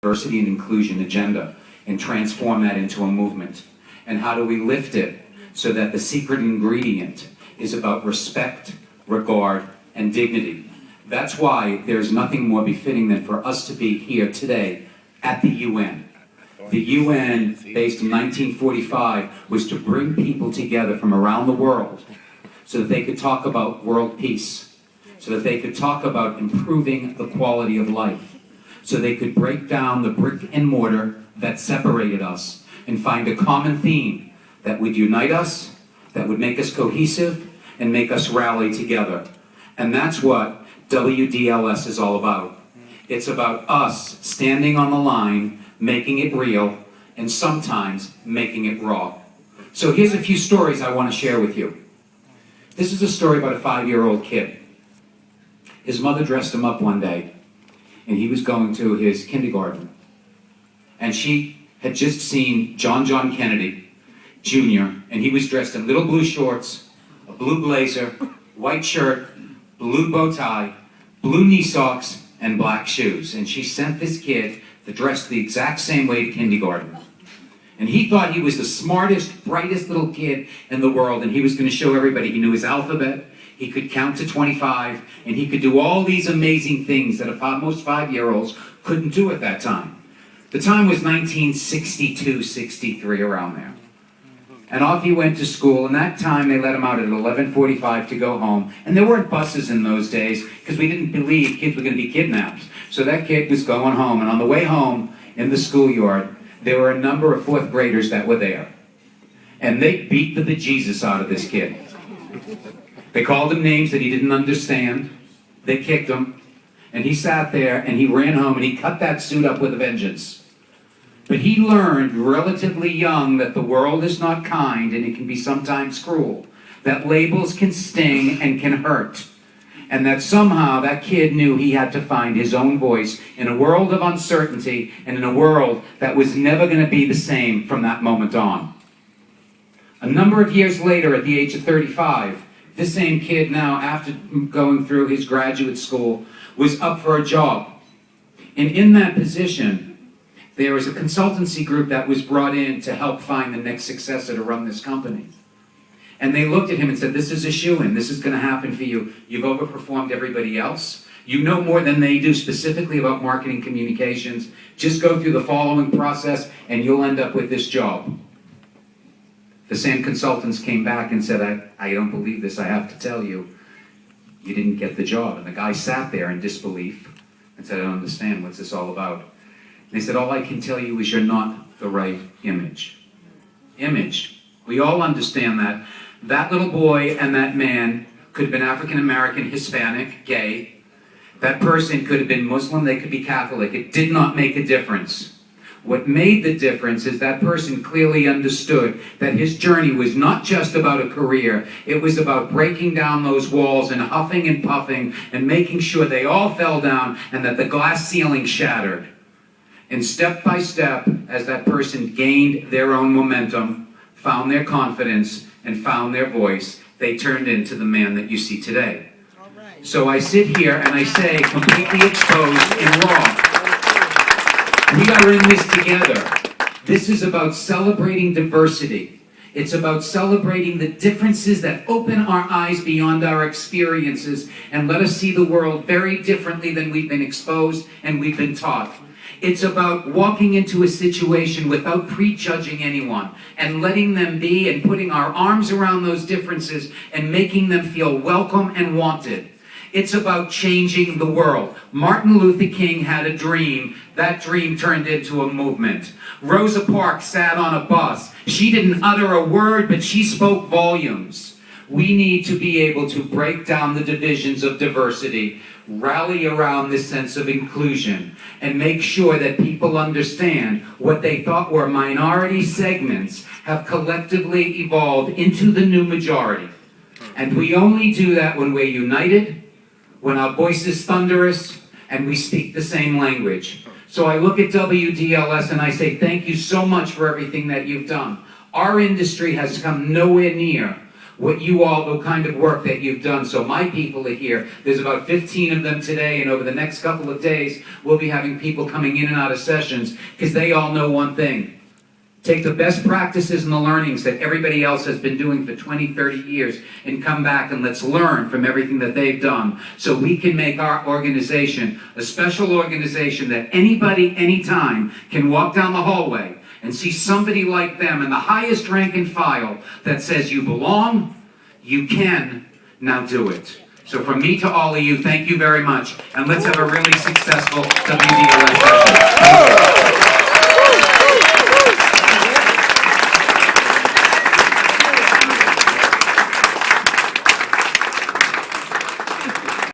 diversity and inclusion agenda and transform that into a movement? And how do we lift it so that the secret ingredient is about respect, regard, and dignity? That's why there's nothing more befitting than for us to be here today at the UN. The UN, based in 1945, was to bring people together from around the world so that they could talk about world peace, so that they could talk about improving the quality of life, so they could break down the brick and mortar that separated us and find a common theme that would unite us, that would make us cohesive, and make us rally together. And that's what WDLS is all about. It's about us standing on the line, making it real, and sometimes making it raw. So here's a few stories I want to share with you. This is a story about a 5-year-old kid. His mother dressed him up one day, and he was going to his kindergarten. And she had just seen John Kennedy Jr., and he was dressed in little blue shorts, a blue blazer, white shirt, blue bow tie, blue knee socks, and black shoes. And she sent this kid to dress the exact same way to kindergarten. And he thought he was the smartest, brightest little kid in the world, and he was going to show everybody he knew his alphabet, he could count to 25, and he could do all these amazing things that most 5-year-olds couldn't do at that time. The time was 1962, 63, around there. And off he went to school, and that time they let him out at 11:45 to go home. And there weren't buses in those days, because we didn't believe kids were going to be kidnapped. So that kid was going home, and on the way home, in the schoolyard, there were a number of 4th graders that were there. And they beat the bejesus out of this kid. They called him names that he didn't understand. They kicked him. And he sat there, and he ran home, and he cut that suit up with a vengeance. But he learned relatively young that the world is not kind, and it can be sometimes cruel. That labels can sting and can hurt. And that somehow that kid knew he had to find his own voice in a world of uncertainty and in a world that was never going to be the same from that moment on. A number of years later, at the age of 35, this same kid now, after going through his graduate school, was up for a job. And in that position, there was a consultancy group that was brought in to help find the next successor to run this company. And they looked at him and said, this is a shoo-in. This is going to happen for you. You've overperformed everybody else. You know more than they do specifically about marketing communications. Just go through the following process and you'll end up with this job. The same consultants came back and said, I don't believe this. I have to tell you, you didn't get the job. And the guy sat there in disbelief and said, I don't understand. What's this all about? And they said, all I can tell you is you're not the right image. Image. We all understand that. That little boy and that man could have been African American, Hispanic, gay. That person could have been Muslim, they could be Catholic. It did not make a difference. What made the difference is that person clearly understood that his journey was not just about a career. It was about breaking down those walls and huffing and puffing and making sure they all fell down and that the glass ceiling shattered. And step by step, as that person gained their own momentum, found their confidence, and found their voice, they turned into the man that you see today. So I sit here and I say, completely exposed and raw. We are in this together. This is about celebrating diversity. It's about celebrating the differences that open our eyes beyond our experiences and let us see the world very differently than we've been exposed and we've been taught. It's about walking into a situation without prejudging anyone and letting them be and putting our arms around those differences and making them feel welcome and wanted. It's about changing the world. Martin Luther King had a dream. That dream turned into a movement. Rosa Parks sat on a bus. She didn't utter a word, but she spoke volumes. We need to be able to break down the divisions of diversity, rally around this sense of inclusion, and make sure that people understand what they thought were minority segments have collectively evolved into the new majority. And we only do that when we're united, when our voice is thunderous, and we speak the same language. So I look at WDLS and I say, thank you so much for everything that you've done. Our industry has come nowhere near what you all, the kind of work that you've done. So my people are here. There's about 15 of them today, and over the next couple of days, we'll be having people coming in and out of sessions because they all know one thing. Take the best practices and the learnings that everybody else has been doing for 20, 30 years and come back and let's learn from everything that they've done so we can make our organization a special organization that anybody, anytime can walk down the hallway and see somebody like them in the highest rank and file that says you belong, you can, now do it. So from me to all of you, thank you very much. And let's have a really successful WDLS session.